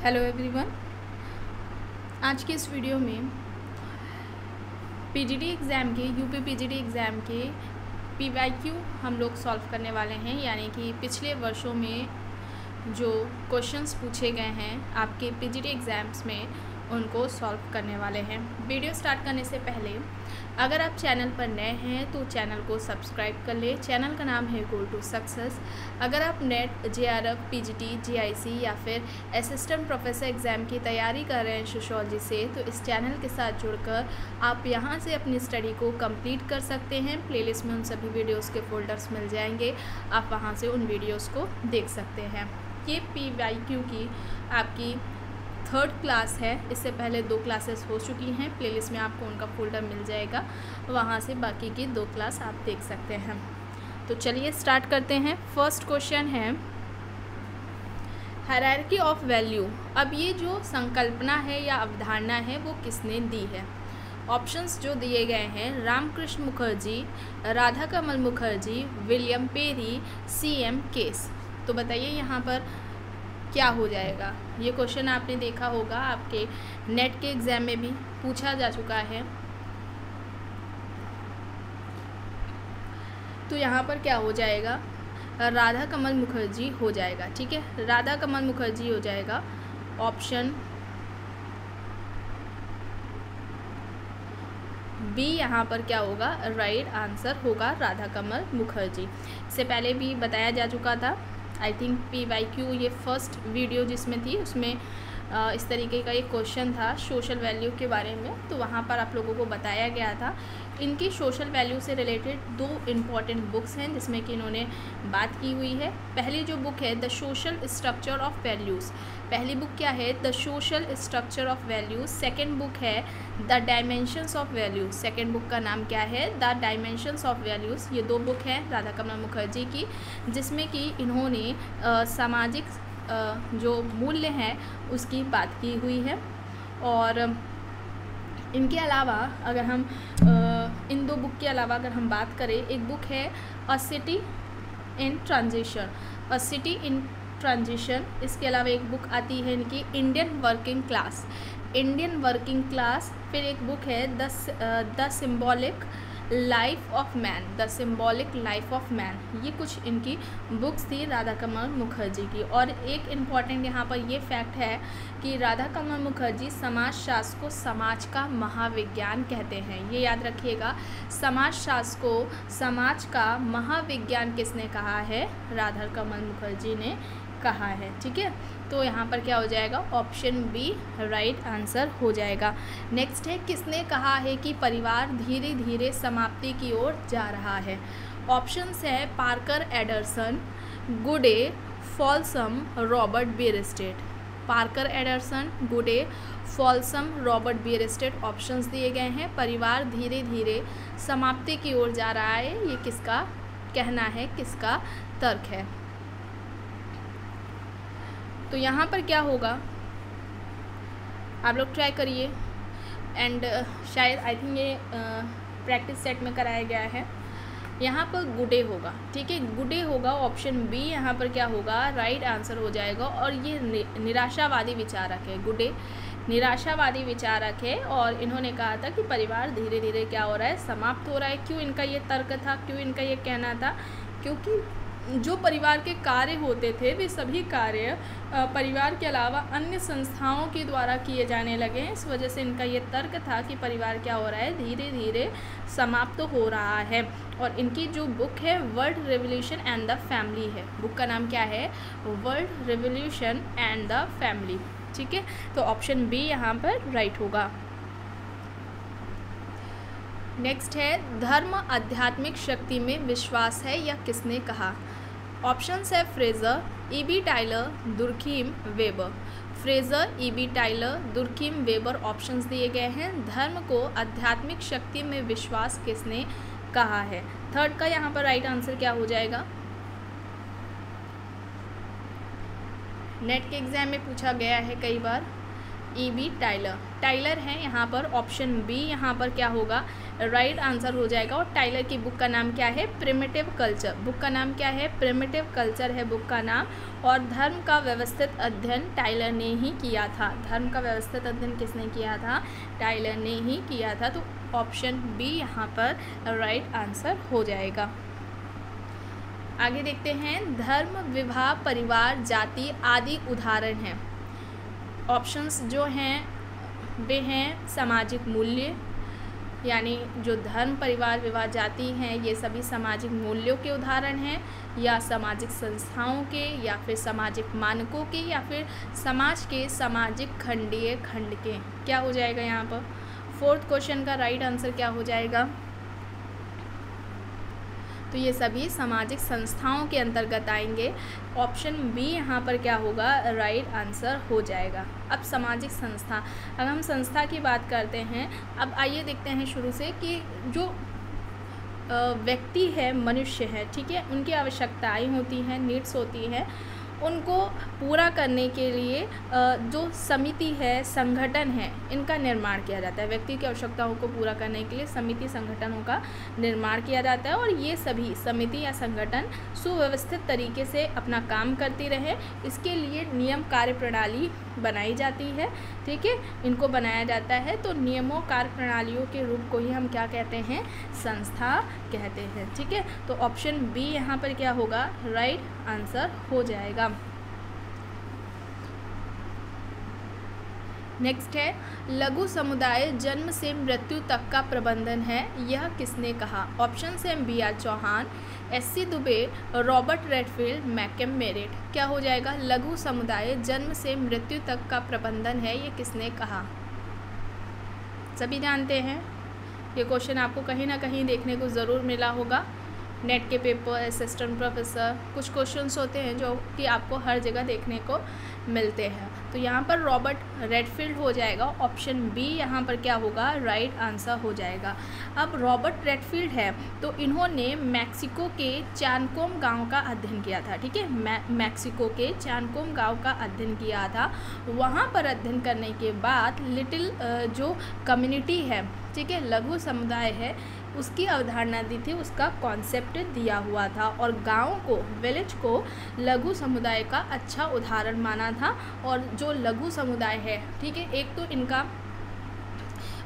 Hello everyone. आज के इस वीडियो में पीजीडी एग्ज़ाम के यूपी पीजीडी एग्ज़ाम के पीवाईक्यू हम लोग सॉल्व करने वाले हैं, यानी कि पिछले वर्षों में जो क्वेश्चंस पूछे गए हैं आपके पीजीडी एग्ज़ाम्स में उनको सॉल्व करने वाले हैं। वीडियो स्टार्ट करने से पहले अगर आप चैनल पर नए हैं तो चैनल को सब्सक्राइब कर लें। चैनल का नाम है गोल टू सक्सेस। अगर आप नेट, जेआरएफ, पीजीटी, जीआईसी या फिर असिस्टेंट प्रोफेसर एग्ज़ाम की तैयारी कर रहे हैं सोशियोलॉजी से, तो इस चैनल के साथ जुड़कर आप यहां से अपनी स्टडी को कंप्लीट कर सकते हैं। प्लेलिस्ट में उन सभी वीडियोज़ के फोल्डर्स मिल जाएंगे, आप वहाँ से उन वीडियोज़ को देख सकते हैं। ये पीवाईक्यू की आपकी 3rd क्लास है। इससे पहले 2 क्लासेस हो चुकी हैं। प्लेलिस्ट में आपको उनका फोल्डर मिल जाएगा, वहाँ से बाकी की 2 क्लास आप देख सकते हैं। तो चलिए स्टार्ट करते हैं। फर्स्ट क्वेश्चन है हायरार्की ऑफ वैल्यू। अब ये जो संकल्पना है या अवधारणा है वो किसने दी है? ऑप्शंस जो दिए गए हैं, Ramakrishna Mukherjee, Radha Kamal Mukherjee, William Perry, CM केस। तो बताइए यहाँ पर क्या हो जाएगा? ये क्वेश्चन आपने देखा होगा, आपके नेट के एग्ज़ाम में भी पूछा जा चुका है। तो यहाँ पर क्या हो जाएगा? राधा कमल मुखर्जी हो जाएगा। ठीक है, राधा कमल मुखर्जी हो जाएगा। ऑप्शन बी यहाँ पर क्या होगा? राइट आंसर होगा राधा कमल मुखर्जी। इससे पहले भी बताया जा चुका था। आई थिंक पीवाईक्यू ये फर्स्ट वीडियो जिसमें थी उसमें इस तरीके का एक क्वेश्चन था सोशल वैल्यू के बारे में, तो वहाँ पर आप लोगों को बताया गया था। इनकी सोशल वैल्यू से रिलेटेड 2 इम्पॉर्टेंट बुक्स हैं जिसमें कि इन्होंने बात की हुई है। पहली जो बुक है the social structure of values, पहली बुक क्या है? The social structure of values. Second book है the dimensions of values, second book का नाम क्या है? The dimensions of values. ये 2 बुक हैं राधा कमल मुखर्जी की, जिसमें कि इन्होंने सामाजिक जो मूल्य हैं उसकी बात की हुई है। और इनके अलावा अगर हम इन 2 बुक के अलावा अगर हम बात करें, एक बुक है अ city in transition, a city in transition. इसके अलावा एक बुक आती है इनकी Indian working class, Indian working class. फिर एक बुक है the symbolic life of man, the symbolic life of man. ये कुछ इनकी बुक्स थी राधा कमल मुखर्जी की। और एक इम्पॉर्टेंट यहाँ पर ये फैक्ट है कि राधा कमल मुखर्जी समाजशास्त्र को समाज का महाविज्ञान कहते हैं। ये याद रखिएगा, समाजशास्त्र को समाज का महाविज्ञान किसने कहा है? राधा कमल मुखर्जी ने कहा है। ठीक है, तो यहाँ पर क्या हो जाएगा? ऑप्शन बी राइट आंसर हो जाएगा। नेक्स्ट है किसने कहा है कि परिवार धीरे धीरे समाप्ति की ओर जा रहा है? ऑप्शंस है पार्कर एडरसन, गुडे, फॉल्सम, रॉबर्ट बियरस्टेट। पार्कर एडरसन, गुडे, फॉल्सम, रॉबर्ट बियरस्टेट ऑप्शंस दिए गए हैं। परिवार धीरे धीरे समाप्ति की ओर जा रहा है, ये किसका कहना है, किसका तर्क है? तो यहाँ पर क्या होगा, आप लोग ट्राई करिए। एंड शायद आई थिंक ये प्रैक्टिस सेट में कराया गया है। यहाँ पर गुडे होगा। ठीक है, गुडे होगा। ऑप्शन बी यहाँ पर क्या होगा? राइट आंसर हो जाएगा। और ये निराशावादी विचारक है, गुडे निराशावादी विचारक है। और इन्होंने कहा था कि परिवार धीरे धीरे क्या हो रहा है? समाप्त हो रहा है। क्यों इनका ये तर्क था, क्यों इनका ये कहना था? क्योंकि जो परिवार के कार्य होते थे वे सभी कार्य परिवार के अलावा अन्य संस्थाओं के द्वारा किए जाने लगे हैं। इस वजह से इनका ये तर्क था कि परिवार क्या हो रहा है? धीरे धीरे समाप्त हो रहा है। और इनकी जो बुक है world revolution and the family है। बुक का नाम क्या है? World revolution and the family. ठीक है, तो ऑप्शन बी यहाँ पर राइट होगा। नेक्स्ट है धर्म आध्यात्मिक शक्ति में विश्वास है, यह किसने कहा? ऑप्शंस है Frazer, E.B. Tylor, Durkheim, Weber. Frazer, E.B. Tylor, Durkheim, Weber options दिए गए हैं। धर्म को आध्यात्मिक शक्ति में विश्वास किसने कहा है? 3rd का यहाँ पर राइट आंसर क्या हो जाएगा? नेट के एग्ज़ाम में पूछा गया है कई बार। E.B. टाइलर। टाइलर है यहाँ पर, ऑप्शन बी यहाँ पर क्या होगा, राइट आंसर हो जाएगा। और टाइलर की बुक का नाम क्या है, प्रिमिटिव कल्चर। बुक का नाम क्या है, प्रिमिटिव कल्चर है बुक का नाम। और धर्म का व्यवस्थित अध्ययन टाइलर ने ही किया था। धर्म का व्यवस्थित अध्ययन किसने किया था, टाइलर ने ही किया था। तो ऑप्शन बी यहाँ पर राइट आंसर हो जाएगा। आगे देखते हैं, धर्म, विवाह, परिवार, जाति आदि उदाहरण हैं। ऑप्शंस जो हैं वे हैं सामाजिक मूल्य, यानी जो धर्म, परिवार, विवाह, जाति हैं ये सभी सामाजिक मूल्यों के उदाहरण हैं, या सामाजिक संस्थाओं के, या फिर सामाजिक मानकों के, या फिर समाज के सामाजिक खंडीय खंड के। क्या हो जाएगा यहाँ पर, फोर्थ क्वेश्चन का राइट आंसर क्या हो जाएगा, तो ये सभी सामाजिक संस्थाओं के अंतर्गत आएंगे। ऑप्शन बी यहाँ पर क्या होगा, राइट आंसर हो जाएगा। अब सामाजिक संस्था, अगर हम संस्था की बात करते हैं, अब आइए देखते हैं शुरू से कि जो व्यक्ति है, मनुष्य है, ठीक है, उनकी आवश्यकताएं होती हैं, नीड्स होती हैं, उनको पूरा करने के लिए जो समिति है, संगठन है, इनका निर्माण किया जाता है। व्यक्ति की आवश्यकताओं को पूरा करने के लिए समिति, संगठनों का निर्माण किया जाता है। और ये सभी समिति या संगठन सुव्यवस्थित तरीके से अपना काम करती रहे, इसके लिए नियम कार्य प्रणाली बनाई जाती है, ठीक है, इनको बनाया जाता है। तो नियमों कार्य प्रणालियों के रूप को ही हम क्या कहते हैं, संस्था कहते हैं, ठीक है। तो ऑप्शन बी यहाँ पर क्या होगा, राइट आंसर हो जाएगा। नेक्स्ट है, लघु समुदाय जन्म से मृत्यु तक का प्रबंधन है, यह किसने कहा। ऑप्शन है B.R. Chauhan, S.C. Dubey, Robert Redfield, McKim Marriott. क्या हो जाएगा, लघु समुदाय जन्म से मृत्यु तक का प्रबंधन है, ये किसने कहा। सभी जानते हैं, ये क्वेश्चन आपको कहीं ना कहीं देखने को ज़रूर मिला होगा, नेट के पेपर, असिस्टेंट प्रोफेसर, कुछ क्वेश्चंस होते हैं जो कि आपको हर जगह देखने को मिलते हैं। तो यहाँ पर रॉबर्ट रेडफील्ड हो जाएगा। ऑप्शन बी यहाँ पर क्या होगा, राइट आंसर हो जाएगा। अब रॉबर्ट रेडफील्ड है तो इन्होंने मैक्सिको के चानकोम गांव का अध्ययन किया था, ठीक है, मैक्सिको के चानकोम गांव का अध्ययन किया था। वहाँ पर अध्ययन करने के बाद लिटिल जो कम्युनिटी है, ठीक है, लघु समुदाय है, उसकी अवधारणा दी थी, उसका कॉन्सेप्ट दिया हुआ था। और गांव को, विलेज को लघु समुदाय का अच्छा उदाहरण माना था। और जो लघु समुदाय है, ठीक है, एक तो इनका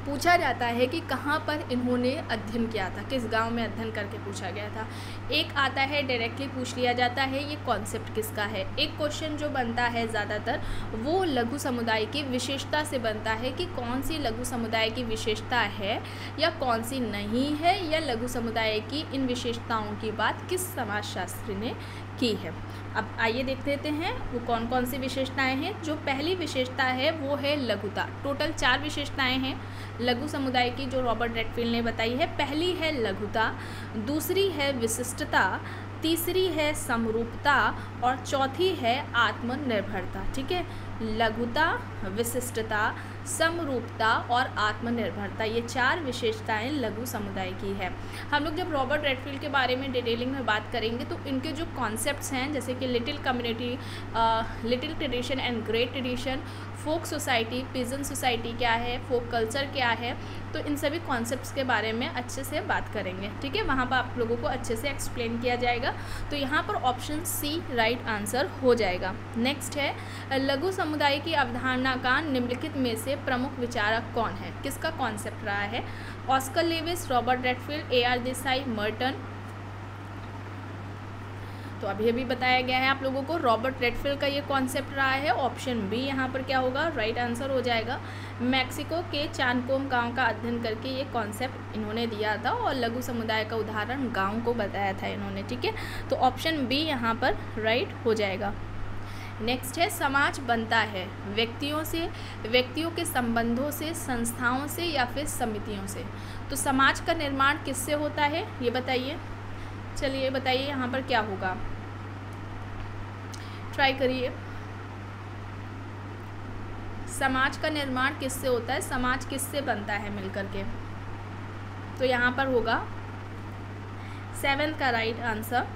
पूछा जाता है कि कहाँ पर इन्होंने अध्ययन किया था, किस गांव में अध्ययन करके पूछा गया था। एक आता है डायरेक्टली पूछ लिया जाता है ये कॉन्सेप्ट किसका है। एक क्वेश्चन जो बनता है ज़्यादातर वो लघु समुदाय की विशेषता से बनता है कि कौन सी लघु समुदाय की विशेषता है या कौन सी नहीं है, या लघु समुदाय की इन विशेषताओं की बात किस समाजशास्त्री ने की है। अब आइए देख लेते हैं वो कौन कौन सी विशेषताएं हैं। जो पहली विशेषता है वो है लघुता। टोटल 4 विशेषताएं हैं लघु समुदाय की जो रॉबर्ट रेडफील्ड ने बताई है। पहली है लघुता, दूसरी है विशिष्टता, तीसरी है समरूपता और चौथी है आत्मनिर्भरता। ठीक है, लघुता, विशिष्टता, समरूपता और आत्मनिर्भरता, ये 4 विशेषताएं लघु समुदाय की है। हम लोग जब रॉबर्ट रेडफील्ड के बारे में डिटेलिंग में बात करेंगे तो इनके जो कॉन्सेप्ट्स हैं जैसे कि little community, little tradition and great tradition, folk society, peasant society क्या है, फोक कल्चर क्या है, तो इन सभी कॉन्सेप्ट्स के बारे में अच्छे से बात करेंगे। ठीक है, वहाँ पर आप लोगों को अच्छे से एक्सप्लेन किया जाएगा। तो यहाँ पर ऑप्शन सी राइट आंसर हो जाएगा। नेक्स्ट है लघु समुदाय की अवधारणा का निम्नलिखित में से प्रमुख विचारक कौन है। किसका कॉन्सेप्ट रहा है? Oscar Levi's, Robert Redfield, A.R. Desai, Merton. तो अभी अभी बताया गया है आप लोगों को, रॉबर्ट रेडफील्ड का ये कॉन्सेप्ट रहा है। ऑप्शन बी यहाँ पर क्या होगा, राइट आंसर हो जाएगा। मैक्सिको के चानकोम गांव का अध्ययन करके ये कॉन्सेप्ट इन्होंने दिया था और लघु समुदाय का उदाहरण गांव को बताया था इन्होंने। ठीक है, तो ऑप्शन बी यहाँ पर राइट हो जाएगा। नेक्स्ट है समाज बनता है व्यक्तियों से, व्यक्तियों के संबंधों से, संस्थाओं से या फिर समितियों से। तो समाज का निर्माण किससे होता है ये बताइए। चलिए बताइए यहाँ पर क्या होगा, ट्राई करिए। समाज का निर्माण किससे होता है, समाज किससे बनता है मिलकर के। तो यहाँ पर होगा 7 का राइट आंसर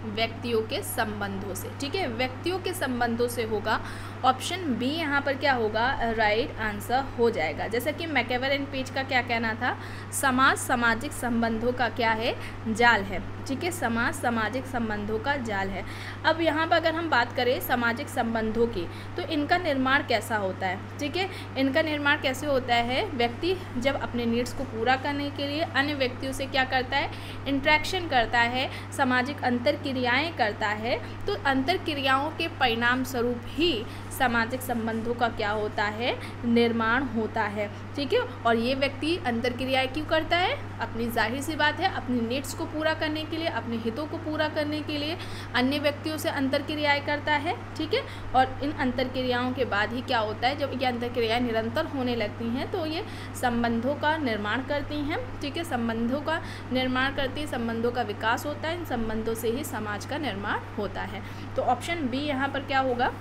व्यक्तियों के संबंधों से। ठीक है, व्यक्तियों के संबंधों से होगा। ऑप्शन बी यहाँ पर क्या होगा, राइट आंसर हो जाएगा। जैसा कि मैकेवर एंड पेज का क्या कहना था, समाज सामाजिक संबंधों का क्या है, जाल है। ठीक है, समाज सामाजिक संबंधों का जाल है। अब यहाँ पर अगर हम बात करें सामाजिक संबंधों की, तो इनका निर्माण कैसा होता है। ठीक है, इनका निर्माण कैसे होता है, व्यक्ति जब अपने नीड्स को पूरा करने के लिए अन्य व्यक्तियों से क्या करता है, इंट्रैक्शन करता है, सामाजिक अंतर क्रियाएँ करता है, तो अंतर क्रियाओं के परिणाम स्वरूप ही सामाजिक संबंधों का क्या होता है, निर्माण होता है। ठीक है, और ये व्यक्ति अंतर क्रियाएँ क्यों करता है, अपनी जाहिर सी बात है अपनी नीड्स को पूरा करने के लिए, अपने हितों को पूरा करने के लिए अन्य व्यक्तियों से अंतर क्रियाएँ करता है। ठीक है, और इन अंतर क्रियाओं के बाद ही क्या होता है, जब ये अंतर क्रियाएँ निरंतर होने लगती हैं तो ये संबंधों का निर्माण करती हैं। ठीक है, संबंधों का निर्माण करती है, संबंधों का विकास होता है, इन संबंधों से ही समाज का निर्माण होता है। तो ऑप्शन बी यहाँ पर क्या होगा,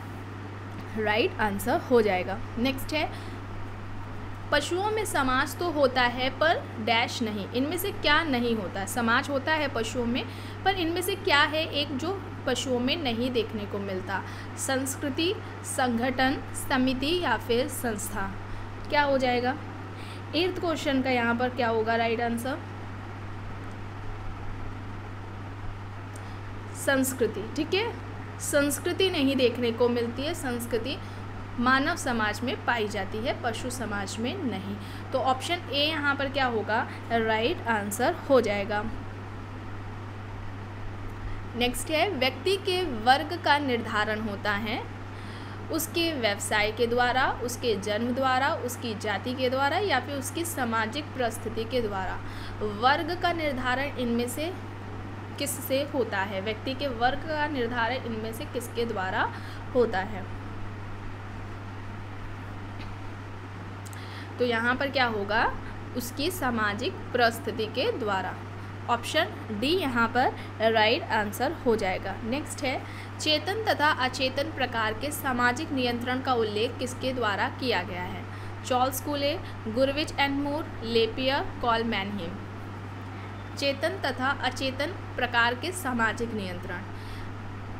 राइट आंसर हो जाएगा। नेक्स्ट है, पशुओं में समाज तो होता है पर डैश नहीं, इनमें से क्या नहीं होता। समाज होता है पशुओं में, पर इनमें से क्या है एक जो पशुओं में नहीं देखने को मिलता, संस्कृति, संगठन, समिति या फिर संस्था। क्या हो जाएगा, 8th क्वेश्चन का यहाँ पर क्या होगा राइट आंसर, संस्कृति। ठीक है, संस्कृति नहीं देखने को मिलती है, संस्कृति मानव समाज में पाई जाती है, पशु समाज में नहीं। तो ऑप्शन ए यहाँ पर क्या होगा, राइट आंसर हो जाएगा। नेक्स्ट है, व्यक्ति के वर्ग का निर्धारण होता है उसके व्यवसाय के द्वारा, उसके जन्म द्वारा, उसकी जाति के द्वारा या फिर उसकी सामाजिक परिस्थिति के द्वारा। वर्ग का निर्धारण इनमें से किससे होता है, व्यक्ति के वर्ग का निर्धारण इनमें से किसके द्वारा होता है। तो यहाँ पर क्या होगा, उसकी सामाजिक परिस्थिति के द्वारा। ऑप्शन डी यहाँ पर राइट आंसर हो जाएगा। नेक्स्ट है, चेतन तथा अचेतन प्रकार के सामाजिक नियंत्रण का उल्लेख किसके द्वारा किया गया है, Charles Cooley, Gurvitch and Moore, LaPiere, Karl Mannheim. चेतन तथा अचेतन प्रकार के सामाजिक नियंत्रण।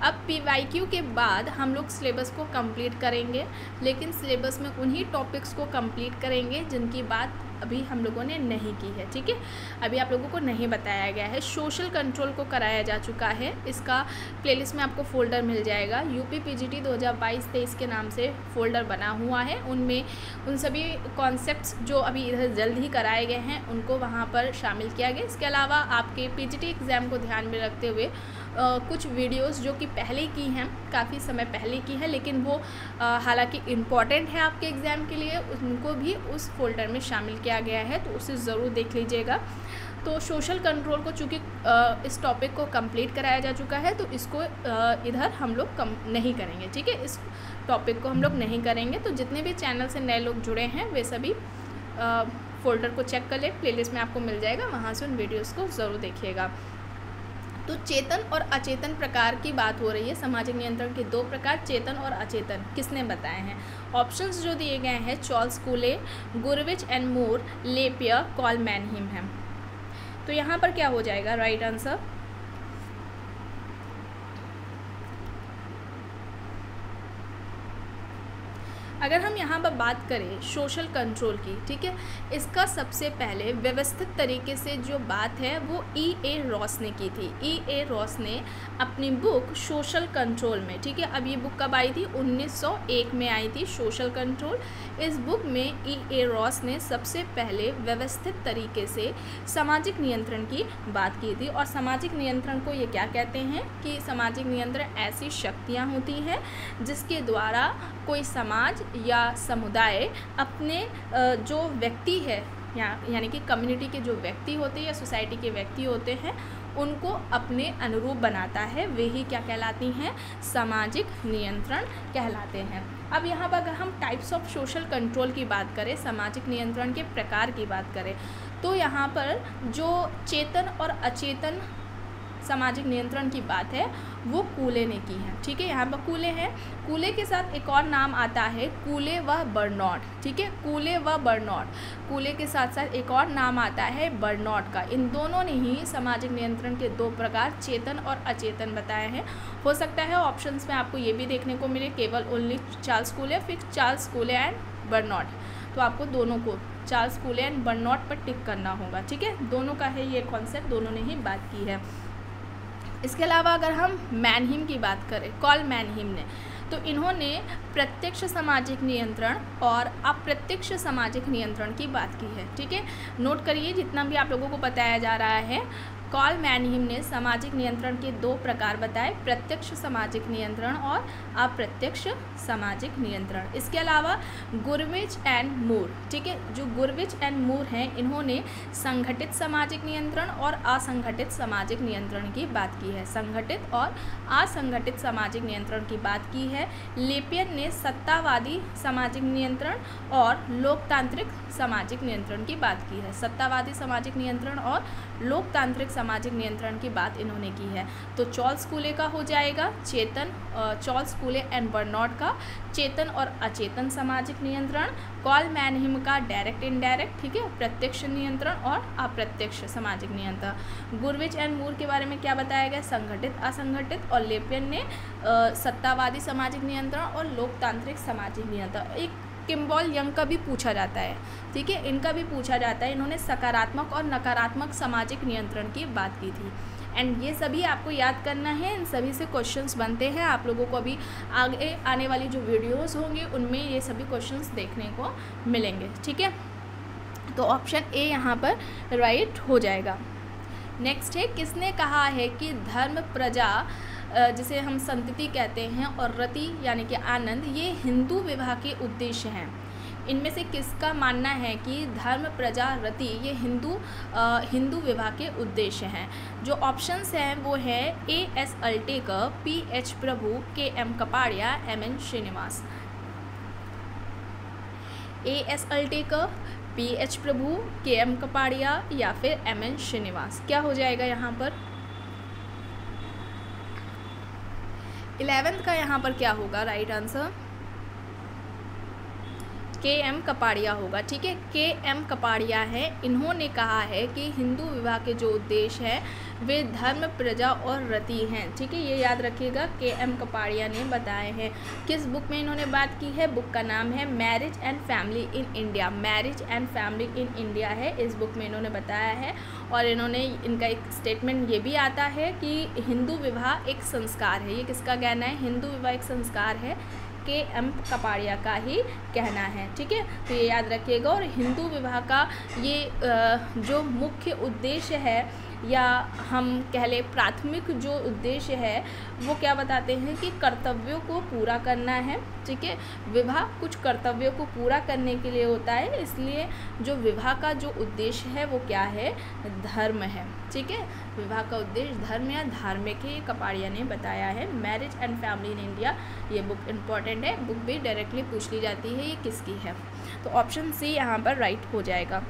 अब PYQ के बाद हम लोग सिलेबस को कंप्लीट करेंगे, लेकिन सिलेबस में उन्हीं टॉपिक्स को कंप्लीट करेंगे जिनकी बात अभी हम लोगों ने नहीं की है। ठीक है, अभी आप लोगों को नहीं बताया गया है। सोशल कंट्रोल को कराया जा चुका है, इसका प्लेलिस्ट में आपको फ़ोल्डर मिल जाएगा। UP PGT 2022-23 के नाम से फ़ोल्डर बना हुआ है, उनमें उन सभी कॉन्सेप्ट्स जो अभी इधर जल्द ही कराए गए हैं उनको वहाँ पर शामिल किया गया। इसके अलावा आपके PGT एग्ज़ाम को ध्यान में रखते हुए कुछ वीडियोस जो कि पहले की हैं, काफ़ी समय पहले की है, लेकिन वो हालांकि इम्पॉर्टेंट है आपके एग्ज़ाम के लिए, उनको भी उस फोल्डर में शामिल किया गया है, तो उसे ज़रूर देख लीजिएगा। तो सोशल कंट्रोल को चूँकि इस टॉपिक को कंप्लीट कराया जा चुका है, तो इसको इधर हम लोग नहीं करेंगे। ठीक है, इस टॉपिक को हम लोग नहीं करेंगे। तो जितने भी चैनल से नए लोग जुड़े हैं वे सभी फ़ोल्डर को चेक कर ले, प्लेलिस्ट में आपको मिल जाएगा, वहाँ से उन वीडियोज़ को ज़रूर देखिएगा। तो चेतन और अचेतन प्रकार की बात हो रही है। सामाजिक नियंत्रण के 2 प्रकार, चेतन और अचेतन, किसने बताए हैं। ऑप्शंस जो दिए गए हैं Charles Cooley, Gurvitch and Moore, LaPiere, Karl Mannheim है। तो यहाँ पर क्या हो जाएगा राइट आंसर, अगर हम यहाँ पर बात करें सोशल कंट्रोल की, ठीक है, इसका सबसे पहले व्यवस्थित तरीके से जो बात है वो E.A. रॉस ने की थी। E.A. रॉस ने अपनी बुक सोशल कंट्रोल में, ठीक है, अब ये बुक कब आई थी, 1901 में आई थी सोशल कंट्रोल। इस बुक में E.A. रॉस ने सबसे पहले व्यवस्थित तरीके से सामाजिक नियंत्रण की बात की थी। और सामाजिक नियंत्रण को ये क्या कहते हैं कि सामाजिक नियंत्रण ऐसी शक्तियाँ होती हैं जिसके द्वारा कोई समाज या समुदाय अपने जो व्यक्ति है यानी कि कम्युनिटी के जो व्यक्ति होते हैं या सोसाइटी के व्यक्ति होते हैं उनको अपने अनुरूप बनाता है, वे ही क्या कहलाती हैं, सामाजिक नियंत्रण कहलाते हैं। अब यहाँ पर अगर हम टाइप्स ऑफ सोशल कंट्रोल की बात करें, सामाजिक नियंत्रण के प्रकार की बात करें, तो यहाँ पर जो चेतन और अचेतन सामाजिक नियंत्रण की बात है वो कूले ने की है। ठीक है, यहाँ पर कूले हैं, कूले के साथ एक और नाम आता है कूले व बर्नौट। ठीक है, कूले व बर्नौट, कूले के साथ साथ एक और नाम आता है बर्नौट का। इन दोनों ने ही सामाजिक नियंत्रण के दो प्रकार चेतन और अचेतन बताए हैं। हो सकता है ऑप्शंस में आपको ये भी देखने को मिले केवल ओनली चार्ल्स कूले, फिर चार्ल्स कूले एंड बर्नौट, तो आपको दोनों को चार्ल्स कूले एंड बर्नौट पर टिक करना होगा। ठीक है, दोनों का है ये कॉन्सेप्ट, दोनों ने ही बात की है। इसके अलावा अगर हम मैनहीम की बात करें, कार्ल मैनहीम ने, तो इन्होंने प्रत्यक्ष सामाजिक नियंत्रण और अप्रत्यक्ष सामाजिक नियंत्रण की बात की है। ठीक है, नोट करिए जितना भी आप लोगों को बताया जा रहा है। कार्ल मैनहीम ने सामाजिक नियंत्रण के दो प्रकार बताए, प्रत्यक्ष सामाजिक नियंत्रण और अप्रत्यक्ष सामाजिक नियंत्रण। इसके अलावा गुरविच एंड मूर, ठीक है, जो गुरविच एंड मूर हैं, इन्होंने संगठित सामाजिक नियंत्रण और असंगठित सामाजिक नियंत्रण की बात की है। संगठित और असंगठित सामाजिक नियंत्रण की बात की है। लेपियन ने सत्तावादी सामाजिक नियंत्रण और लोकतांत्रिक सामाजिक नियंत्रण की बात की है। सत्तावादी सामाजिक नियंत्रण और लोकतांत्रिक सामाजिक नियंत्रण की बात इन्होंने की है। तो चार्ल्स कूले का हो जाएगा चेतन, चार्ल्स कूले एंड बर्नौट का चेतन और अचेतन सामाजिक नियंत्रण, कार्ल मैनहीम का डायरेक्ट इनडायरेक्ट, ठीक है, प्रत्यक्ष नियंत्रण और अप्रत्यक्ष सामाजिक नियंत्रण। गुरविच एंड मूर के बारे में क्या बताया गया, संगठित असंगठित, और लेपियन ने सत्तावादी सामाजिक नियंत्रण और लोकतांत्रिक सामाजिक नियंत्रण। एक किम्बॉल यंग का भी पूछा जाता है, ठीक है, इनका भी पूछा जाता है। इन्होंने सकारात्मक और नकारात्मक सामाजिक नियंत्रण की बात की थी। एंड ये सभी आपको याद करना है, इन सभी से क्वेश्चंस बनते हैं। आप लोगों को अभी आगे आने वाली जो वीडियोस होंगे उनमें ये सभी क्वेश्चंस देखने को मिलेंगे। ठीक है, तो ऑप्शन ए यहाँ पर राइट हो जाएगा। नेक्स्ट है, किसने कहा है कि धर्म, प्रजा, जिसे हम संतति कहते हैं, और रति यानी कि आनंद, ये हिंदू विवाह के उद्देश्य हैं। इनमें से किसका मानना है कि धर्म, प्रजा, रति ये हिंदू विवाह के उद्देश्य हैं? जो ऑप्शंस हैं वो है A.S. अल्टेकर, P.H. प्रभु, K.M. Kapadia, M.N. Srinivas. A.S. Altekar, P.H. प्रभु, K.M. कपाड़िया या फिर M.N. श्रीनिवास, क्या हो जाएगा यहाँ पर? 11th का यहाँ पर क्या होगा राइट आंसर? K.M. कपाड़िया होगा। ठीक है, K.M. कपाड़िया है। इन्होंने कहा है कि हिंदू विवाह के जो उद्देश्य है वे धर्म, प्रजा और रति हैं। ठीक है, ये याद रखिएगा, K.M. कपाड़िया ने बताए हैं। किस बुक में इन्होंने बात की है? बुक का नाम है marriage and family in India. Marriage and family in India है, इस बुक में इन्होंने बताया है। और इन्होंने, इनका एक स्टेटमेंट ये भी आता है कि हिंदू विवाह एक संस्कार है। ये किसका कहना है? हिंदू विवाह एक संस्कार है, K.M. कपाड़िया का ही कहना है। ठीक है, तो ये याद रखिएगा। और हिंदू विवाह का ये जो मुख्य उद्देश्य है, या हम कह लें प्राथमिक जो उद्देश्य है, वो क्या बताते हैं कि कर्तव्यों को पूरा करना है। ठीक है, विवाह कुछ कर्तव्यों को पूरा करने के लिए होता है, इसलिए जो विवाह का जो उद्देश्य है वो क्या है? धर्म है। ठीक है, विवाह का उद्देश्य धर्म या धार्मिक है, कपाड़िया ने बताया है। Marriage and family in India, ये बुक इम्पॉर्टेंट है, बुक भी डायरेक्टली पूछ ली जाती है ये किसकी है। तो ऑप्शन सी यहाँ पर राइट हो जाएगा।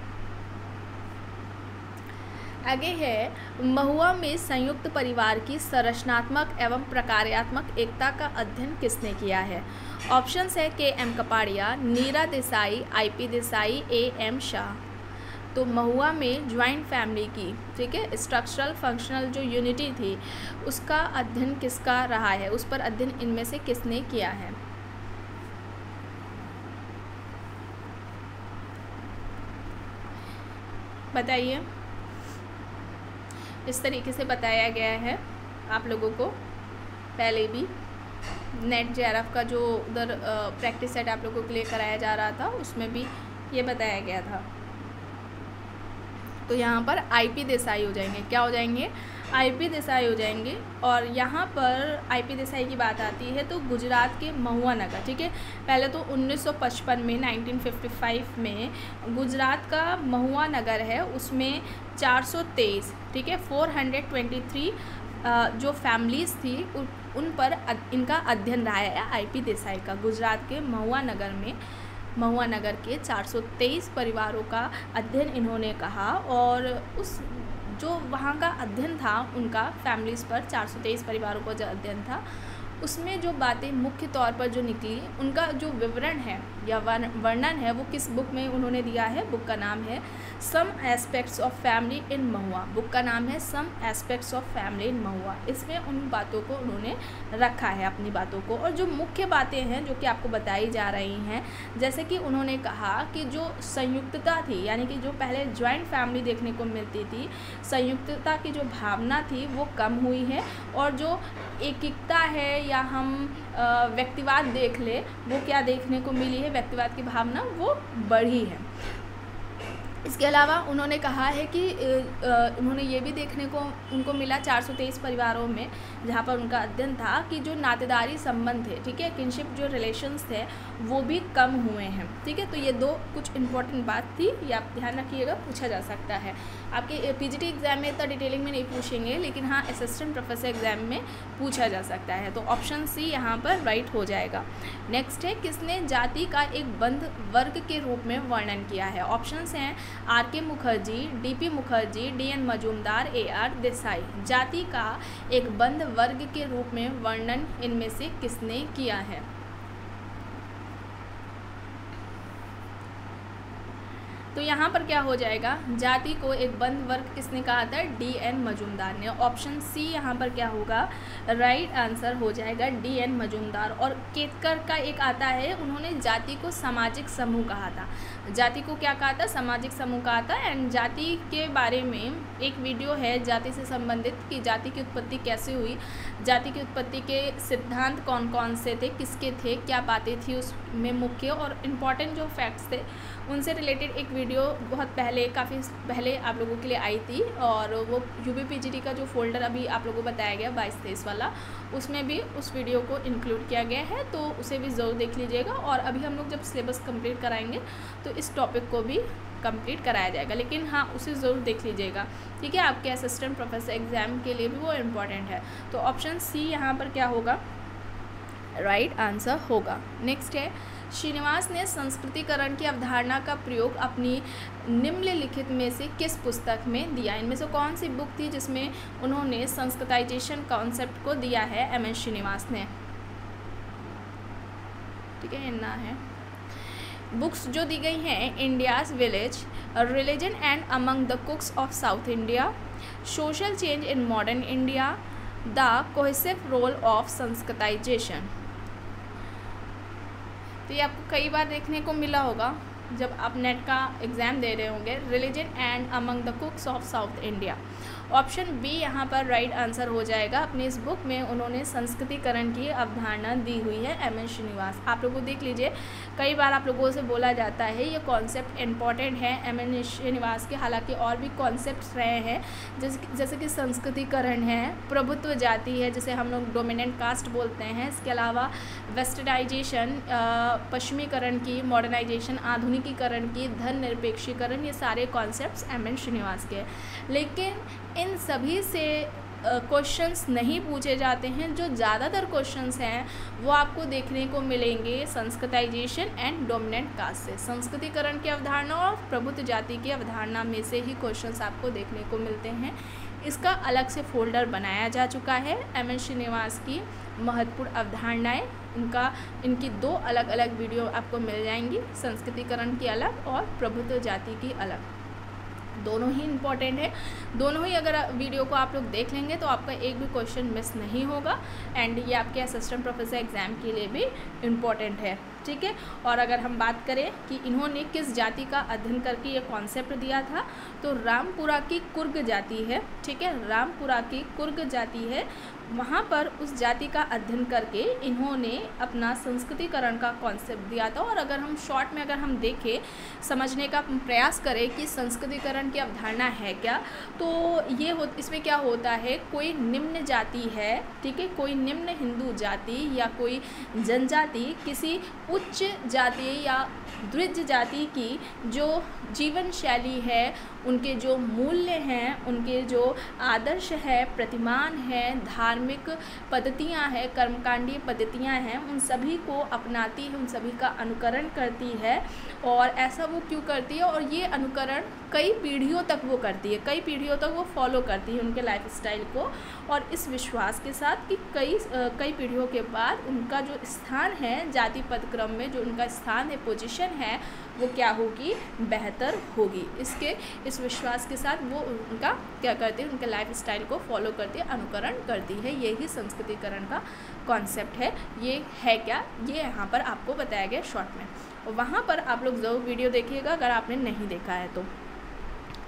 आगे है, महुआ में संयुक्त परिवार की संरचनात्मक एवं प्रकार्यात्मक एकता का अध्ययन किसने किया है? ऑप्शंस है K.M. कपाड़िया, नीरा देसाई, I.P. देसाई, A.M. शाह। तो महुआ में ज्वाइंट फैमिली की, ठीक है, स्ट्रक्चरल फंक्शनल जो यूनिटी थी उसका अध्ययन किसका रहा है? उस पर अध्ययन इनमें से किसने किया है? बताइए। इस तरीके से बताया गया है आप लोगों को, पहले भी नेट JRF का जो उधर प्रैक्टिस सेट आप लोगों के लिए कराया जा रहा था उसमें भी ये बताया गया था। तो यहाँ पर I.P. देसाई हो जाएंगे। क्या हो जाएंगे? I.P. देसाई हो जाएंगे। और यहाँ पर I.P. देसाई की बात आती है तो गुजरात के महुआ नगर, ठीक है, पहले तो 1955 में 1955 में गुजरात का महुआ नगर है, उसमें 423, ठीक है, 423 जो फैमिलीज़ थी उन पर इनका अध्ययन रहा है I.P. देसाई का। गुजरात के महुआ नगर में, महुआ नगर के 423 परिवारों का अध्ययन इन्होंने कहा। और उस जो वहाँ का अध्ययन था उनका फैमिलीज़ पर, 423 परिवारों का जो अध्ययन था, उसमें जो बातें मुख्य तौर पर जो निकली, उनका जो विवरण है या वर्णन है वो किस बुक में उन्होंने दिया है। बुक का नाम है some aspects of family in Mahuva. Book का नाम है some aspects of family in Mahuva. इसमें उन बातों को उन्होंने रखा है, अपनी बातों को, और जो मुख्य बातें हैं जो कि आपको बताई जा रही हैं, जैसे कि उन्होंने कहा कि जो संयुक्तता थी, यानी कि जो पहले जॉइंट फैमिली देखने को मिलती थी, संयुक्तता की जो भावना थी वो कम हुई है, और जो एकिकता है या हम व्यक्तिवाद देख ले, वो क्या देखने को मिली है, व्यक्तिवाद की भावना वो बढ़ी है। इसके अलावा उन्होंने कहा है कि उन्होंने ये भी देखने को उनको मिला 423 परिवारों में जहाँ पर उनका अध्ययन था कि जो नातेदारी संबंध थे, ठीक है, किनशिप जो रिलेशंस थे वो भी कम हुए हैं, ठीक है। तो ये दो कुछ इंपॉर्टेंट बात थी, ये आप ध्यान रखिएगा, पूछा जा सकता है। आपके पीजीटी एग्जाम में इतना डिटेलिंग में नहीं पूछेंगे, लेकिन हाँ असिस्टेंट प्रोफेसर एग्जाम में पूछा जा सकता है। तो ऑप्शन सी यहाँ पर राइट हो जाएगा। नेक्स्ट है, किसने जाति का एक बंद वर्ग के रूप में वर्णन किया है। ऑप्शंस हैं R K. Mukherjee, D P. Mukherjee, D N. Majumdar, A R. Desai. जाति का एक बंद वर्ग के रूप में वर्णन इनमें से किसने किया है। तो यहाँ पर क्या हो जाएगा, जाति को एक बंद वर्ग किसने कहा था, डी.एन. मजूमदार ने। ऑप्शन सी यहाँ पर क्या होगा, राइट आंसर हो जाएगा डी.एन. मजूमदार। और केतकर का एक आता है, उन्होंने जाति को सामाजिक समूह कहा था। जाति को क्या कहा था, सामाजिक समूह कहा था। एंड जाति के बारे में एक वीडियो है जाति से संबंधित कि जाति की उत्पत्ति कैसे हुई, जाति की उत्पत्ति के सिद्धांत कौन कौन से थे, किसके थे, क्या बातें थी उसमें मुख्य और इम्पॉर्टेंट जो फैक्ट्स थे, उनसे रिलेटेड एक वीडियो बहुत पहले, काफ़ी पहले आप लोगों के लिए आई थी। और वो यूपीपीजीटी का जो फोल्डर अभी आप लोगों को बताया गया 22-23 वाला, उसमें भी उस वीडियो को इंक्लूड किया गया है, तो उसे भी ज़रूर देख लीजिएगा। और अभी हम लोग जब सिलेबस कंप्लीट कराएंगे तो इस टॉपिक को भी कंप्लीट कराया जाएगा, लेकिन हाँ उसे ज़रूर देख लीजिएगा, ठीक है। आपके असिस्टेंट प्रोफेसर एग्ज़ाम के लिए भी वो इम्पॉर्टेंट है। तो ऑप्शन सी यहाँ पर क्या होगा, राइट आंसर होगा। नेक्स्ट है, श्रीनिवास ने संस्कृतिकरण की अवधारणा का प्रयोग अपनी निम्नलिखित में से किस पुस्तक में दिया। इनमें से कौन सी बुक थी जिसमें उन्होंने संस्कृताइजेशन कॉन्सेप्ट को दिया है, एम.एस. श्रीनिवास ने, ठीक है, ना है। बुक्स जो दी गई हैं, India's village, religion and among the Coorgs of South India, social change in modern India, the cohesive role of Sanskritisation. तो ये आपको कई बार देखने को मिला होगा जब आप नेट का एग्ज़ाम दे रहे होंगे, religion and among the Coorgs of South India. Option B यहाँ पर राइट आंसर हो जाएगा। अपनी इस बुक में उन्होंने संस्कृतिकरण की अवधारणा दी हुई है, एम.एस. श्रीनिवास। आप लोगों को देख लीजिए, कई बार आप लोगों से बोला जाता है ये कॉन्सेप्ट इम्पॉर्टेंट है एम.एस. श्रीनिवास के, हालांकि और भी कॉन्सेप्ट्स रहे हैं जैसे कि संस्कृतिकरण है, प्रभुत्व जाति है जिसे हम लोग डोमिनेंट कास्ट बोलते हैं, इसके अलावा वेस्टर्नाइजेशन, पश्चिमीकरण की, मॉडर्नाइजेशन, आधुनिकीकरण की, धन निरपेक्षीकरण, ये सारे कॉन्सेप्ट्स एम.एस. श्रीनिवास के। लेकिन इन सभी से क्वेश्चंस नहीं पूछे जाते हैं। जो ज़्यादातर क्वेश्चंस हैं वो आपको देखने को मिलेंगे संस्कृताइजेशन एंड डोमिनेंट कास्ट से। संस्कृतिकरण की अवधारणा और प्रभुत्व जाति की अवधारणा में से ही क्वेश्चंस आपको देखने को मिलते हैं। इसका अलग से फोल्डर बनाया जा चुका है, एम.एस. श्रीनिवास की महत्वपूर्ण अवधारणाएँ, इनकी दो अलग अलग वीडियो आपको मिल जाएंगी, संस्कृतिकरण की अलग और प्रभुत्व जाति की अलग। दोनों ही इम्पॉर्टेंट है, दोनों ही अगर वीडियो को आप लोग देख लेंगे तो आपका एक भी क्वेश्चन मिस नहीं होगा। एंड ये आपके असिस्टेंट प्रोफेसर एग्ज़ाम के लिए भी इम्पॉर्टेंट है, ठीक है। और अगर हम बात करें कि इन्होंने किस जाति का अध्ययन करके ये कॉन्सेप्ट दिया था, तो रामपुरा की कुर्ग जाति है, ठीक है, रामपुरा की कुर्ग जाति है, वहाँ पर उस जाति का अध्ययन करके इन्होंने अपना संस्कृतिकरण का कॉन्सेप्ट दिया था। और अगर हम शॉर्ट में अगर हम देखें, समझने का प्रयास करें कि संस्कृतिकरण की अवधारणा है क्या, तो ये इसमें क्या होता है, कोई निम्न जाति है, ठीक है, कोई निम्न हिंदू जाति या कोई जनजाति किसी उच्च जाति या द्विज जाति की जो जीवन शैली है, उनके जो मूल्य हैं, उनके जो आदर्श है, प्रतिमान है, धार्मिक पद्धतियाँ हैं, कर्मकांडीय पद्धतियाँ हैं, उन सभी को अपनाती है, उन सभी का अनुकरण करती है। और ऐसा वो क्यों करती है, और ये अनुकरण कई पीढ़ियों तक वो करती है, कई पीढ़ियों तक वो फॉलो करती है उनके लाइफस्टाइल को, और इस विश्वास के साथ कि कई पीढ़ियों के बाद उनका जो स्थान है जाति पदक्रम में, जो उनका स्थान है, पोजीशन है, वो क्या होगी, बेहतर होगी। इस विश्वास के साथ वो उनका क्या करती है, उनके लाइफस्टाइल को फॉलो करती है, अनुकरण करती है। यही संस्कृतिकरण का कॉन्सेप्ट है। ये है क्या, ये यहाँ पर आपको बताया गया शॉर्ट में, और वहाँ पर आप लोग ज़रूर वीडियो देखिएगा अगर आपने नहीं देखा है तो।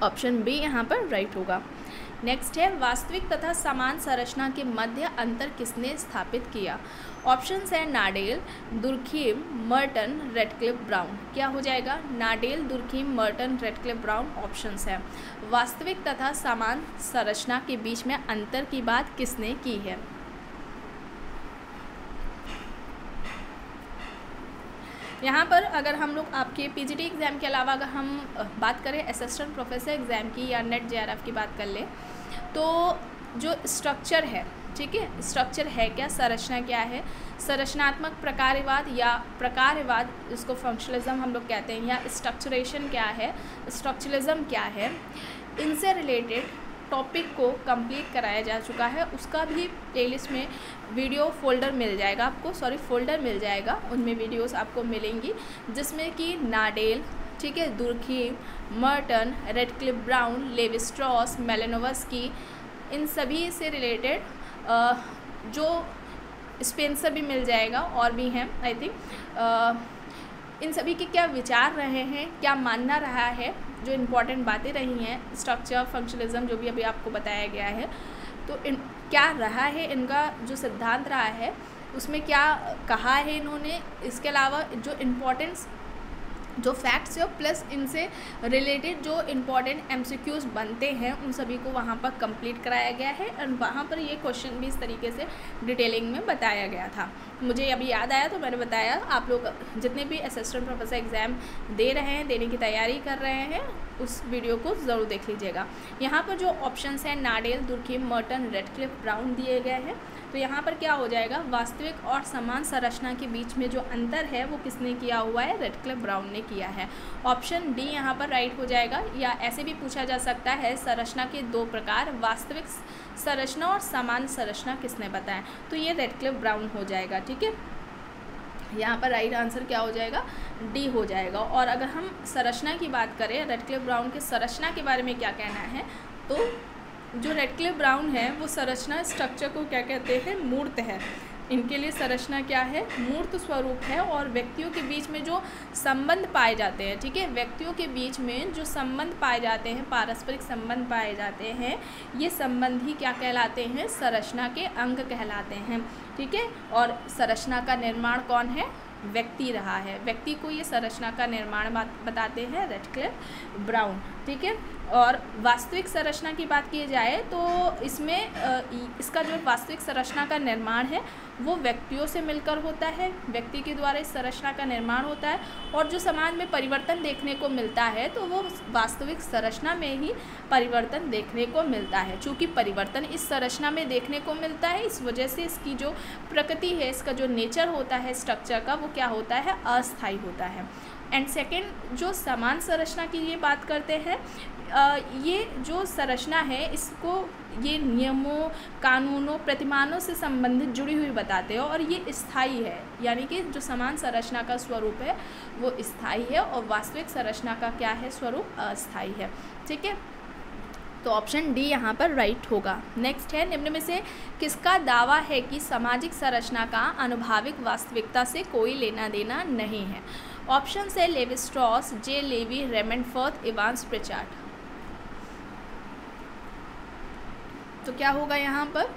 ऑप्शन बी यहाँ पर राइट होगा। नेक्स्ट है, वास्तविक तथा समान संरचना के मध्य अंतर किसने स्थापित किया। ऑप्शंस है Nadel, Durkheim, Merton, Radcliffe Brown. क्या हो जाएगा, Nadel, Durkheim, Merton, Radcliffe Brown options है। वास्तविक तथा समान संरचना के बीच में अंतर की बात किसने की है। यहाँ पर अगर हम लोग आपके पीजीटी एग्ज़ाम के अलावा अगर हम बात करें असिस्टेंट प्रोफेसर एग्ज़ाम की या नेट जेआरएफ की बात कर ले, तो जो स्ट्रक्चर है, ठीक है, स्ट्रक्चर है क्या, संरचना क्या है, संरचनात्मक प्रकारवाद या प्रकारवाद, इसको फंक्शनलिज्म हम लोग कहते हैं, या स्ट्रक्चरेशन क्या है, स्ट्रक्चरलिज्म क्या है, इनसे रिलेटेड टॉपिक को कंप्लीट कराया जा चुका है। उसका भी प्लेलिस्ट में वीडियो फोल्डर मिल जाएगा आपको, फोल्डर मिल जाएगा, उनमें वीडियोस आपको मिलेंगी, जिसमें कि नाडेल, ठीक है, Durkheim, Merton, Radcliffe Brown, Levi Strauss, Malinowski, इन सभी से रिलेटेड जो स्पेंसर भी मिल जाएगा, और भी हैं आई थिंक, इन सभी के क्या विचार रहे हैं, क्या मानना रहा है, जो इम्पोर्टेंट बातें रही हैं, स्ट्रक्चर, फंक्शनलिज्म जो भी अभी आपको बताया गया है, तो क्या रहा है इनका जो सिद्धांत रहा है, उसमें क्या कहा है इन्होंने, इसके अलावा जो इम्पोर्टेंट्स जो फैक्ट्स है प्लस इनसे रिलेटेड जो इम्पॉर्टेंट एमसीक्यूज़ बनते हैं उन सभी को वहाँ पर कंप्लीट कराया गया है। और वहाँ पर ये क्वेश्चन भी इस तरीके से डिटेलिंग में बताया गया था। मुझे अभी याद आया तो मैंने बताया। आप लोग जितने भी असिस्टेंट प्रोफेसर एग्ज़ाम दे रहे हैं, देने की तैयारी कर रहे हैं, उस वीडियो को ज़रूर देख लीजिएगा। यहाँ पर जो ऑप्शंस हैं नाडेल, दुर्खीम, मर्टन, रेडक्लिफ ब्राउन दिए गए हैं। तो यहाँ पर क्या हो जाएगा, वास्तविक और समान संरचना के बीच में जो अंतर है वो किसने किया हुआ है, रेडक्लिफ ब्राउन ने किया है। ऑप्शन डी यहाँ पर राइट हो जाएगा। या ऐसे भी पूछा जा सकता है संरचना के दो प्रकार, वास्तविक संरचना और समान संरचना किसने बताया, तो ये रेडक्लिफ ब्राउन हो जाएगा। ठीक है, यहाँ पर राइट आंसर क्या हो जाएगा, डी हो जाएगा। और अगर हम संरचना की बात करें, रेडक्लिफ ब्राउन के संरचना के बारे में क्या कहना है, तो जो रेडक्लिफ ब्राउन है वो संरचना स्ट्रक्चर को क्या कहते हैं, मूर्त है। इनके लिए संरचना क्या है, मूर्त स्वरूप है। और व्यक्तियों के बीच में जो संबंध पाए जाते हैं, ठीक है, व्यक्तियों के बीच में जो संबंध पाए जाते हैं, पारस्परिक संबंध पाए जाते हैं, ये संबंध ही क्या कहलाते हैं, संरचना के अंग कहलाते हैं। ठीक है, और संरचना का निर्माण कौन है, व्यक्ति रहा है। व्यक्ति को ये संरचना का निर्माण बताते हैं रेडक्लिफ ब्राउन। ठीक है, और वास्तविक संरचना की बात की जाए तो इसमें इसका जो वास्तविक संरचना का निर्माण है वो व्यक्तियों से मिलकर होता है, व्यक्ति के द्वारा इस संरचना का निर्माण होता है। और जो समाज में परिवर्तन देखने को मिलता है तो वो वास्तविक संरचना में ही परिवर्तन देखने को मिलता है। चूँकि परिवर्तन इस संरचना में देखने को मिलता है, इस वजह से इसकी जो प्रकृति है, इसका जो नेचर होता है स्ट्रक्चर का, वो क्या होता है, अस्थायी होता है। एंड सेकेंड, जो समान संरचना की ये बात करते हैं, ये जो संरचना है इसको ये नियमों, कानूनों, प्रतिमानों से संबंधित जुड़ी हुई बताते हैं और ये स्थायी है। यानी कि जो समान संरचना का स्वरूप है वो स्थायी है और वास्तविक संरचना का क्या है, स्वरूप अस्थायी है। ठीक है, तो ऑप्शन डी यहाँ पर राइट होगा। नेक्स्ट है, निम्न में से किसका दावा है कि सामाजिक संरचना का अनुभाविक वास्तविकता से कोई लेना देना नहीं है। ऑप्शन है Levi Strauss, J Levy, Raymond Firth, Evans Pritchard. तो क्या होगा यहाँ पर,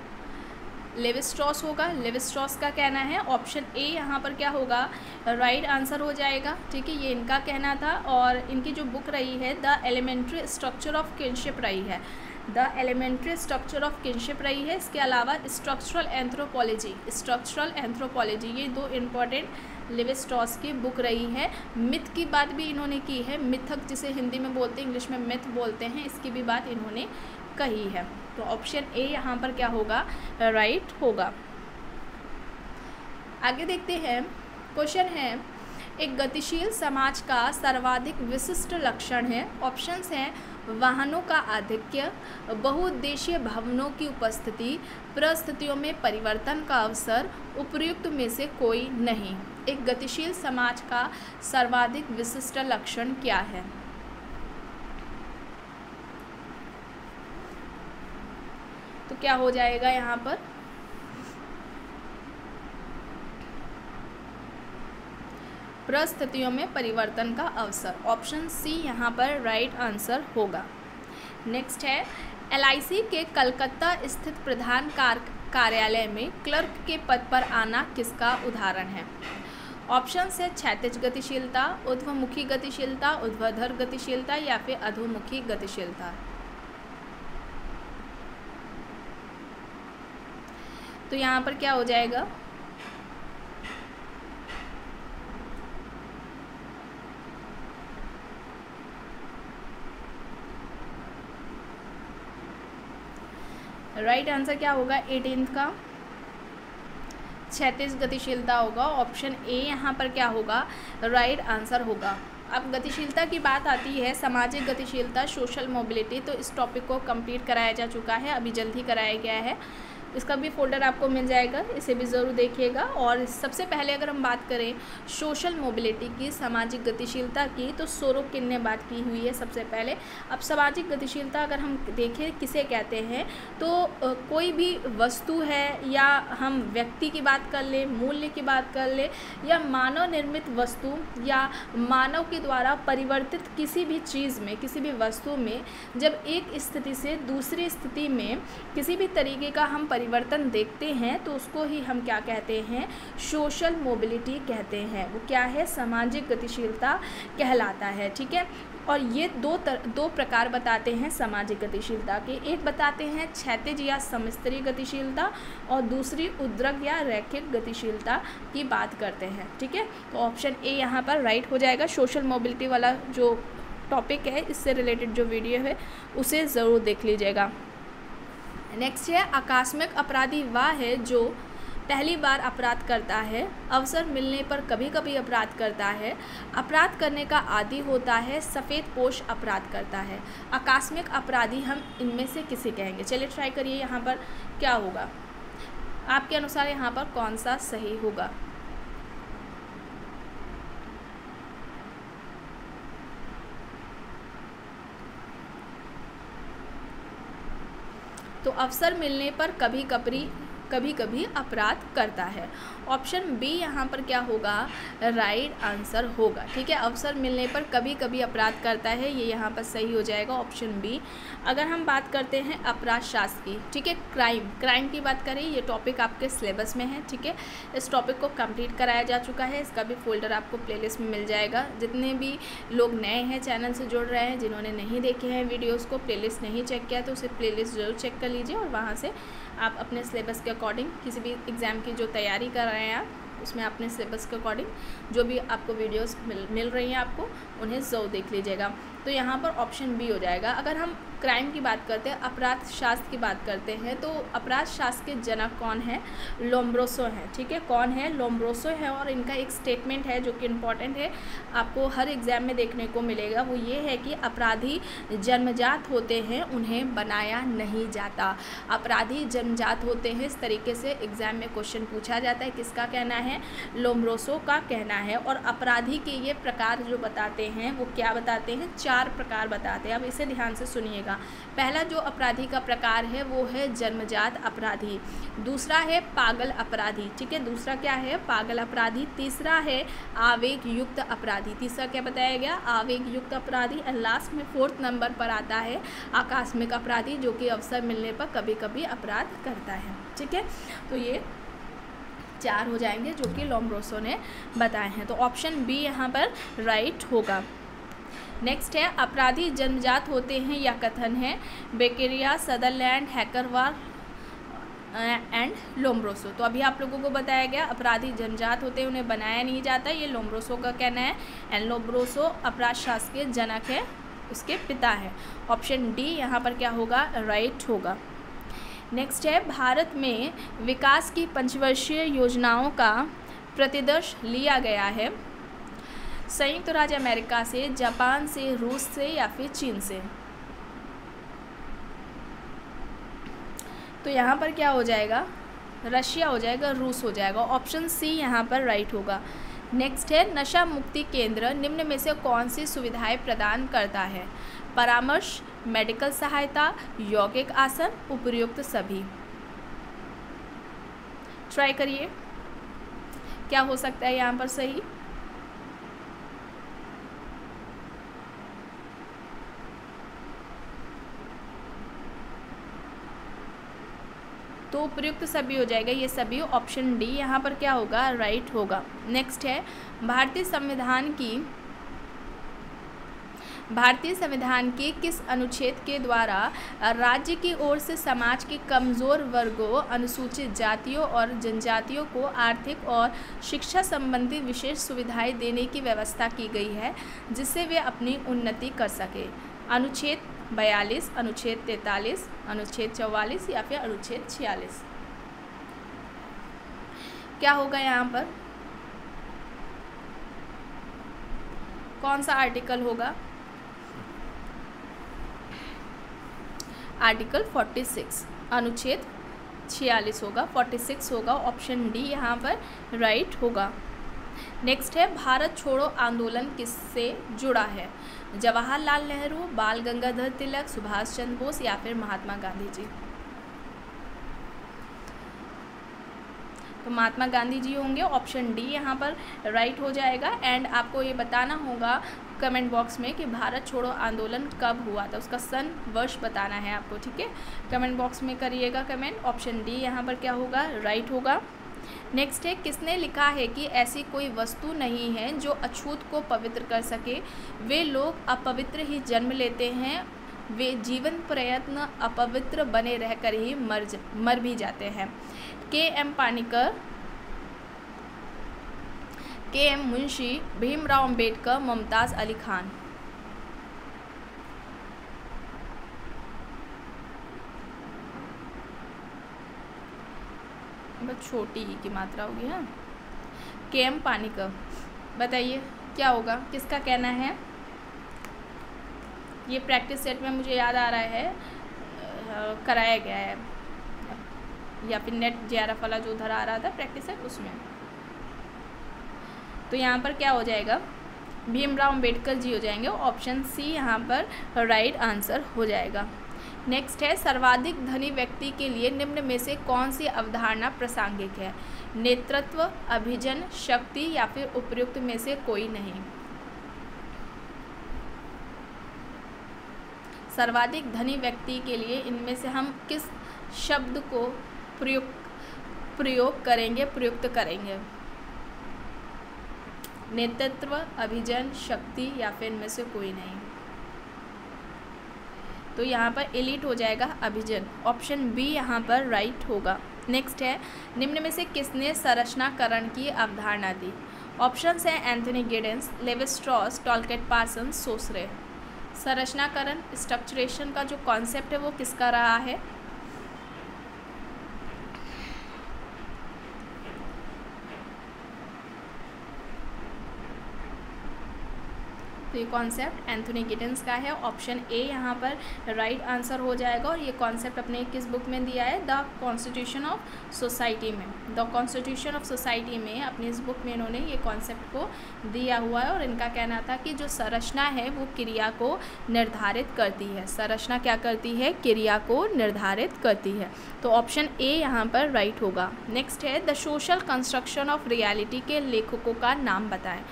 लेवी स्ट्रॉस होगा। लेवी स्ट्रॉस का कहना है। ऑप्शन ए यहाँ पर क्या होगा, राइट आंसर हो जाएगा। ठीक है, ये इनका कहना था और इनकी जो बुक रही है the elementary structure of kinship रही है। The elementary structure of kinship रही है। इसके अलावा स्ट्रक्चरल एंथ्रोपोलॉजी, ये दो इम्पॉर्टेंट लेवी-स्ट्रॉस की बुक रही है। मिथ की बात भी इन्होंने की है, मिथक जिसे हिंदी में बोलते हैं, इंग्लिश में मिथ बोलते हैं, इसकी भी बात इन्होंने कही है। तो ऑप्शन ए यहाँ पर क्या होगा, राइट होगा। आगे देखते हैं, क्वेश्चन है एक गतिशील समाज का सर्वाधिक विशिष्ट लक्षण है। ऑप्शंस हैं वाहनों का आधिक्य, बहुउद्देशीय भवनों की उपस्थिति, परिस्थितियों में परिवर्तन का अवसर, उपर्युक्त में से कोई नहीं। एक गतिशील समाज का सर्वाधिक विशिष्ट लक्षण क्या है? तो क्या हो जाएगा यहाँ पर, परिस्थितियों में परिवर्तन का अवसर। ऑप्शन सी यहाँ पर राइट आंसर होगा। नेक्स्ट है LIC के कलकत्ता स्थित प्रधान कार्यालय में क्लर्क के पद पर आना किसका उदाहरण है? ऑप्शन है क्षैतिज गतिशीलता, ऊर्ध्वमुखी गतिशीलता, ऊर्ध्वाधर गतिशीलता या फिर अधोमुखी गतिशीलता। तो यहाँ पर क्या हो जाएगा, राइट आंसर क्या होगा 18 का क्षैतिज गतिशीलता होगा। ऑप्शन ए यहाँ पर क्या होगा, राइट आंसर होगा। अब गतिशीलता की बात आती है, सामाजिक गतिशीलता, सोशल मोबिलिटी, तो इस टॉपिक को कंप्लीट कराया जा चुका है, अभी जल्द ही कराया गया है। इसका भी फोल्डर आपको मिल जाएगा, इसे भी ज़रूर देखिएगा। और सबसे पहले अगर हम बात करें सोशल मोबिलिटी की, सामाजिक गतिशीलता की, तो सोरोकिन ने बात की हुई है सबसे पहले। अब सामाजिक गतिशीलता अगर हम देखें किसे कहते हैं, तो कोई भी वस्तु है या हम व्यक्ति की बात कर लें, मूल्य की बात कर लें, या मानव निर्मित वस्तु या मानव के द्वारा परिवर्तित किसी भी चीज़ में, किसी भी वस्तु में जब एक स्थिति से दूसरी स्थिति में किसी भी तरीके का हम परिवर्तन देखते हैं तो उसको ही हम क्या कहते हैं, सोशल मोबिलिटी कहते हैं। वो क्या है, सामाजिक गतिशीलता कहलाता है। ठीक है, और ये दो प्रकार बताते हैं सामाजिक गतिशीलता के। एक बताते हैं क्षैतिज या समस्तरीय गतिशीलता और दूसरी उद्रक या रैखिक गतिशीलता की बात करते हैं। ठीक है, तो ऑप्शन ए यहाँ पर राइट हो जाएगा। सोशल मोबिलिटी वाला जो टॉपिक है, इससे रिलेटेड जो वीडियो है उसे ज़रूर देख लीजिएगा। नेक्स्ट है आकस्मिक अपराधी वह है जो पहली बार अपराध करता है, अवसर मिलने पर कभी कभी अपराध करता है, अपराध करने का आदी होता है, सफ़ेद पोश अपराध करता है। आकस्मिक अपराधी हम इनमें से किसे कहेंगे? चलिए ट्राई करिए, यहाँ पर क्या होगा आपके अनुसार, यहाँ पर कौन सा सही होगा? तो अवसर मिलने पर कभी कभी अपराध करता है। ऑप्शन बी यहाँ पर क्या होगा, राइट आंसर होगा। ठीक है, अवसर मिलने पर कभी कभी अपराध करता है, ये यहाँ पर सही हो जाएगा, ऑप्शन बी। अगर हम बात करते हैं अपराध शास्त्र की, ठीक है, क्राइम की बात करें, ये टॉपिक आपके सिलेबस में है। ठीक है, इस टॉपिक को कंप्लीट कराया जा चुका है, इसका भी फोल्डर आपको प्लेलिस्ट में मिल जाएगा। जितने भी लोग नए हैं चैनल से जुड़ रहे हैं, जिन्होंने नहीं देखे हैं वीडियोज़ को, प्लेलिस्ट नहीं चेक किया, तो उसे प्लेलिस्ट ज़रूर चेक कर लीजिए और वहाँ से आप अपने सिलेबस के अकॉर्डिंग किसी भी एग्ज़ाम की जो तैयारी कर रहे हैं आप, उसमें अपने सिलेबस के अकॉर्डिंग जो भी आपको वीडियोस मिल रही हैं आपको, उन्हें ज़रूर देख लीजिएगा। तो यहाँ पर ऑप्शन बी हो जाएगा। अगर हम क्राइम की बात करते हैं, अपराध शास्त्र की बात करते हैं, तो अपराध शास्त्र के जनक कौन है? लोम्ब्रोसो हैं। ठीक है, कौन है? लोम्ब्रोसो है। और इनका एक स्टेटमेंट है जो कि इम्पॉर्टेंट है, आपको हर एग्ज़ाम में देखने को मिलेगा। वो ये है कि अपराधी जन्मजात होते हैं, उन्हें बनाया नहीं जाता। अपराधी जन्मजात होते हैं, इस तरीके से एग्ज़ाम में क्वेश्चन पूछा जाता है। किसका कहना है? लोम्ब्रोसो का कहना है। और अपराधी के ये प्रकार जो बताते हैं वो क्या बताते हैं? 4 प्रकार बताते हैं। अब इसे ध्यान से सुनिएगा। पहला जो अपराधी का प्रकार है वो है जन्मजात अपराधी। दूसरा है पागल अपराधी। ठीक है, दूसरा क्या है? पागल अपराधी। तीसरा है आवेग युक्त अपराधी। तीसरा क्या बताया गया? आवेग युक्त अपराधी। और लास्ट में 4th नंबर पर आता है आकस्मिक अपराधी, जो कि अवसर मिलने पर कभी कभी अपराध करता है। ठीक है, तो ये 4 हो जाएंगे जो कि लोम्ब्रोसो ने बताए हैं। तो ऑप्शन बी यहाँ पर राइट होगा। नेक्स्ट है अपराधी जन्मजात होते हैं या कथन है, बेकेरिया, सदरलैंड, हैकरवार एंड लोम्ब्रोसो। तो अभी आप लोगों को बताया गया अपराधी जन्मजात होते हैं, उन्हें बनाया नहीं जाता, ये लोम्ब्रोसो का कहना है। एंड लोम्ब्रोसो अपराध शास्त्र के जनक है, उसके पिता है। ऑप्शन डी यहाँ पर क्या होगा, राइट होगा। नेक्स्ट है भारत में विकास की पंचवर्षीय योजनाओं का प्रतिदर्श लिया गया है, संयुक्त राज्य अमेरिका से, जापान से, रूस से या फिर चीन से। तो यहाँ पर क्या हो जाएगा, रशिया हो जाएगा, रूस हो जाएगा। ऑप्शन सी यहाँ पर राइट होगा। नेक्स्ट है नशा मुक्ति केंद्र निम्न में से कौन सी सुविधाएं प्रदान करता है, परामर्श, मेडिकल सहायता, यौगिक आसन, उपयुक्त सभी। ट्राई करिए क्या हो सकता है यहाँ पर सही। तो उपयुक्त सभी हो जाएगा, ये सभी। ऑप्शन डी यहाँ पर क्या होगा, राइट होगा। नेक्स्ट है भारतीय संविधान के किस अनुच्छेद के द्वारा राज्य की ओर से समाज के कमज़ोर वर्गों, अनुसूचित जातियों और जनजातियों को आर्थिक और शिक्षा संबंधी विशेष सुविधाएं देने की व्यवस्था की गई है, जिससे वे अपनी उन्नति कर सके। अनुच्छेद 42, अनुच्छेद 43, अनुच्छेद 44 या फिर अनुच्छेद 46। क्या होगा यहाँ पर, कौन सा आर्टिकल होगा, आर्टिकल 46, अनुच्छेद 46 होगा, 46 होगा। ऑप्शन डी यहाँ पर राइट होगा। नेक्स्ट है भारत छोड़ो आंदोलन किससे जुड़ा है, जवाहरलाल नेहरू, बाल गंगाधर तिलक, सुभाष चंद्र बोस या फिर महात्मा गांधी जी। तो महात्मा गांधी जी होंगे, ऑप्शन डी यहाँ पर राइट हो जाएगा। एंड आपको ये बताना होगा कमेंट बॉक्स में कि भारत छोड़ो आंदोलन कब हुआ था, उसका सन वर्ष बताना है आपको, ठीक है। कमेंट बॉक्स में करिएगा कमेंट। ऑप्शन डी यहाँ पर क्या होगा, राइट होगा। नेक्स्ट है किसने लिखा है कि ऐसी कोई वस्तु नहीं है जो अछूत को पवित्र कर सके, वे लोग अपवित्र ही जन्म लेते हैं, वे जीवन प्रयत्न अपवित्र बने रहकर ही मर भी जाते हैं। के.एम. पानिकर, के.एम. मुंशी, भीमराव अंबेडकर, मुमताज़ अली खान। बस छोटी ही की मात्रा होगी। हाँ, के.एम. पानिकर। बताइए क्या होगा, किसका कहना है। ये प्रैक्टिस सेट में मुझे याद आ रहा है कराया गया है, या फिर नेट JRF वाला जो उधर आ रहा था प्रैक्टिस सेट, उसमें। तो यहाँ पर क्या हो जाएगा, भीमराव अंबेडकर जी हो जाएंगे। ऑप्शन सी यहाँ पर राइट आंसर हो जाएगा। नेक्स्ट है सर्वाधिक धनी व्यक्ति के लिए निम्न में से कौन सी अवधारणा प्रासंगिक है, नेतृत्व, अभिजन, शक्ति या फिर उपयुक्त में से कोई नहीं। सर्वाधिक धनी व्यक्ति के लिए इनमें से हम किस शब्द को प्रयुक्त करेंगे, नेतृत्व, अभिजन, शक्ति या फिर इनमें से कोई नहीं। तो यहाँ पर एलिट हो जाएगा अभिजन। ऑप्शन बी यहाँ पर राइट होगा। नेक्स्ट है निम्न में से किसने संरचनाकरण की अवधारणा दी। ऑप्शंस है Anthony Giddens, Levi Strauss, Talcott Parsons, Saussure. संरचनाकरण, स्ट्रक्चरेशन का जो कॉन्सेप्ट है वो किसका रहा है। तो ये कॉन्सेप्ट एंथनी गिडेंस का है। ऑप्शन ए यहाँ पर राइट आंसर हो जाएगा। और ये कॉन्सेप्ट अपने किस बुक में दिया है, द कॉन्स्टिट्यूशन ऑफ सोसाइटी में। द कॉन्स्टिट्यूशन ऑफ सोसाइटी में अपनी इस बुक में इन्होंने ये कॉन्सेप्ट को दिया हुआ है। और इनका कहना था कि जो संरचना है वो क्रिया को निर्धारित करती है। संरचना क्या करती है, क्रिया को निर्धारित करती है। तो ऑप्शन ए यहाँ पर राइट होगा। नेक्स्ट है the social construction of reality के लेखकों का नाम बताएं।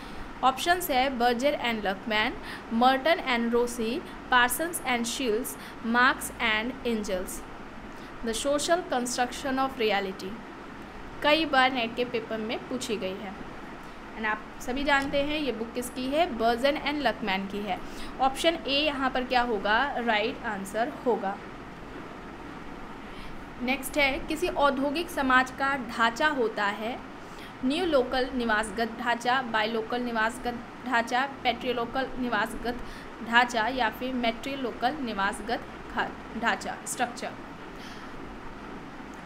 ऑप्शंस है Berger and Luckmann, Merton and Rossi, Parsons and Shils, Marx and Engels. The social construction of reality कई बार नेट के पेपर में पूछी गई है। एंड आप सभी जानते हैं ये बुक किसकी है, बर्जन एंड लकमैन की है। ऑप्शन ए यहाँ पर क्या होगा, राइट आंसर होगा। नेक्स्ट है, किसी औद्योगिक समाज का ढांचा होता है न्यू लोकल निवासगत ढांचा, बाय लोकल निवासगत ढांचा, पेट्रियोलोकल निवासगत ढांचा या फिर मेट्रियोलोकल निवासगत ढांचा, स्ट्रक्चर।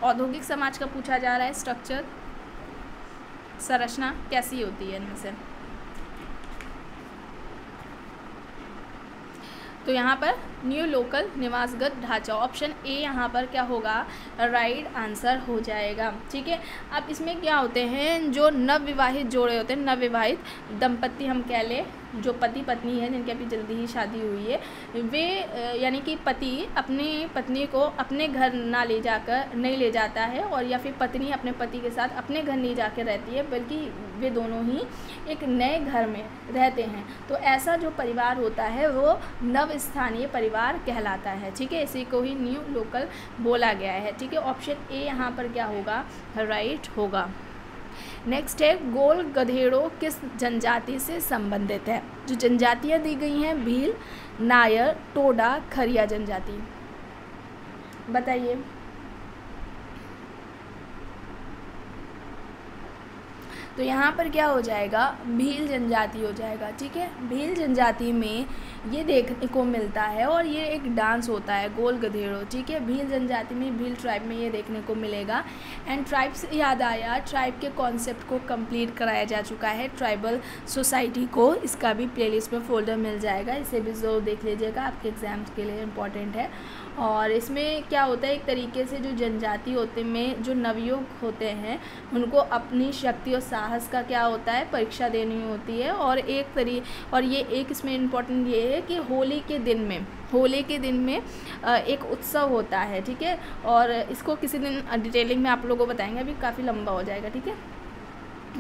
औद्योगिक समाज का पूछा जा रहा है, स्ट्रक्चर संरचना कैसी होती है इनमें से। तो यहाँ पर न्यू लोकल निवासगत ढांचा, ऑप्शन ए यहाँ पर क्या होगा, राइट आंसर हो जाएगा। ठीक है, अब इसमें क्या होते हैं, जो नवविवाहित जोड़े होते हैं, नवविवाहित दंपति हम कह लें, जो पति पत्नी है जिनकी अभी जल्दी ही शादी हुई है, वे यानी कि पति अपनी पत्नी को अपने घर नहीं ले जाता है, और या फिर पत्नी अपने पति के साथ अपने घर नहीं जाकर रहती है, बल्कि वे दोनों ही एक नए घर में रहते हैं। तो ऐसा जो परिवार होता है वो नव स्थानीय परिवार कहलाता है। ठीक है, इसी को ही न्यू लोकल बोला गया है। ठीक है, ऑप्शन ए यहाँ पर क्या होगा, राइट होगा। नेक्स्ट है, गोल गधेड़ों किस जनजाति से संबंधित है। जो जनजातियाँ दी गई हैं, भील, नायर, टोडा, खरिया जनजाति, बताइए। तो यहाँ पर क्या हो जाएगा, भील जनजाति हो जाएगा। ठीक है, भील जनजाति में ये देखने को मिलता है, और ये एक डांस होता है गोल गधेड़ो। ठीक है, भील जनजाति में, भील ट्राइब में ये देखने को मिलेगा। एंड ट्राइब से याद आया, ट्राइब के कॉन्सेप्ट को कंप्लीट कराया जा चुका है ट्राइबल सोसाइटी को, इसका भी प्लेलिस्ट में फोल्डर मिल जाएगा, इसे भी ज़रूर देख लीजिएगा, आपके एग्जाम्स के लिए इम्पॉर्टेंट है। और इसमें क्या होता है, एक तरीके से जो जनजाति होते में जो नवयुग होते हैं उनको अपनी शक्ति और साहस का क्या होता है, परीक्षा देनी होती है। और ये एक इसमें इम्पॉर्टेंट ये है कि होली के दिन में एक उत्सव होता है। ठीक है, और इसको किसी दिन डिटेलिंग में आप लोगों को बताएंगे, अभी काफ़ी लंबा हो जाएगा। ठीक है,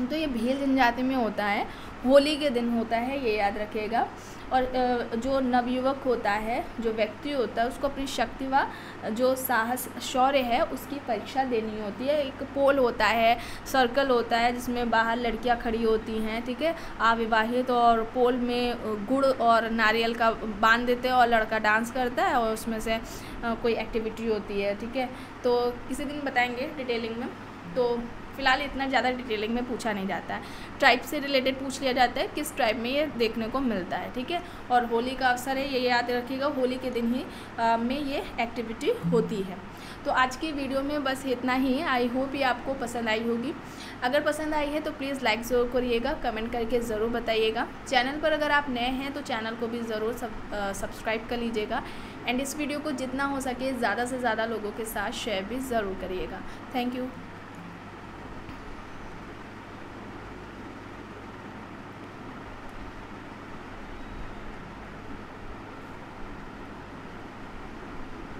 तो ये भील जनजाति में होता है, होली के दिन होता है, ये याद रखिएगा। और जो नवयुवक होता है, जो व्यक्ति होता है, उसको अपनी शक्ति व जो साहस शौर्य है उसकी परीक्षा देनी होती है। एक पोल होता है, सर्कल होता है, जिसमें बाहर लड़कियां खड़ी होती हैं। ठीक है, अविवाहित, और पोल में गुड़ और नारियल का बांध देते हैं, और लड़का डांस करता है, और उसमें से कोई एक्टिविटी होती है। ठीक है, तो किसी दिन बताएंगे डिटेलिंग में। तो फिलहाल इतना ज़्यादा डिटेलिंग में पूछा नहीं जाता है, ट्राइब से रिलेटेड पूछ लिया जाता है, किस ट्राइब में ये देखने को मिलता है। ठीक है, और होली का अवसर है, ये याद रखिएगा, होली के दिन ही में ये एक्टिविटी होती है। तो आज की वीडियो में बस इतना ही। आई होप ये आपको पसंद आई होगी। अगर पसंद आई है तो प्लीज़ लाइक ज़रूर करिएगा, कमेंट करके ज़रूर बताइएगा। चैनल पर अगर आप नए हैं तो चैनल को भी ज़रूर सब्सक्राइब कर लीजिएगा। एंड इस वीडियो को जितना हो सके ज़्यादा से ज़्यादा लोगों के साथ शेयर भी ज़रूर करिएगा। Thank you.